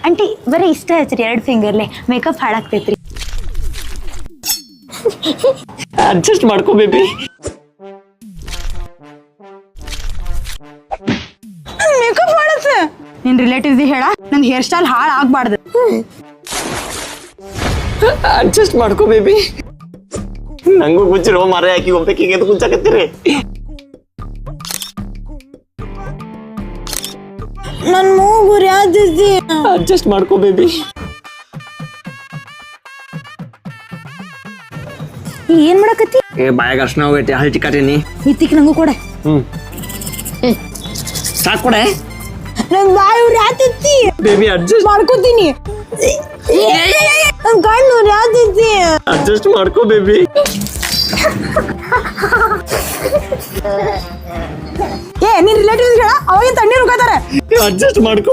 Aunty ಬರೀ ಇಷ್ಟ ಹಚ್ರಿ 2 ಫಿಂಗರ್ಲೆ makeup ಹಾಳಾಗ್ತೈತ್ರಿ. Adjust ಮಾಡ್ಕೋ ಬೇಬಿ. ಮೇಕಪ್ ಹಾಳಾಗ್ತ ನಿನ್ ರಿಲೇಟಿವ್ಸ್ ಹೇಳ ನನ್ ಹೇರ್ ಸ್ಟೈಲ್ ಹಾಳು ಆಗ್ಬಾರ್ದು. ಅಡ್ಜಸ್ಟ್ ಮಾಡ್ಕೋ ಬೇಬಿ. ನಂಗೂ ಗುಚ್ಚಿರೋ ಮರೆ ಹಾಕಿ ಒಬ್ಬಕಿಗೆ ಎದ್ದು ಗುಚ್ಚಾಕತ್ತೀರಿ. ನನ್ ಮೂಗು ಯಾವ್ದಿದ್ದಿ. ಅಡ್ಜಸ್ಟ್ ಮಾಡ್ಕೋ ಬೇಬಿ. ಏನ್ ಮಾಡಕತ್ತಿ? ಬಾಯಾಗ ಅರ್ಶನ ಹೋಗೈತಿ ಹಲ್ ಚಿಕ್ಕಾಟೀನಿ. ಇತ್ತಿಕ್ ನಂಗೂ ಕೊಡೆ. ಸಾಕ್ ಕೊಡೆ. ನನ್ ಬಾಯಿ ಯಾತಿತ್ತಿ ಬೇಬಿ ಅಡ್ಜಸ್ಟ್ ಮಾಡ್ಕೋತೀನಿ. ನನ್ ಕಣ್ಣು ಯಾತಿತ್ತಿ. ಅಡ್ಜಸ್ಟ್ ಮಾಡ್ಕೋ ಬೇಬಿ. ನಿನ್ ರಿಲೇಟಿವ್ಸ್ ಹೇಳ ಅವಾಗಿನ ತಣ್ಣೀರ್ ಉಗಾತಾರೆ. ಅಡ್ಜಸ್ಟ್ ಮಾಡ್ಕೋ.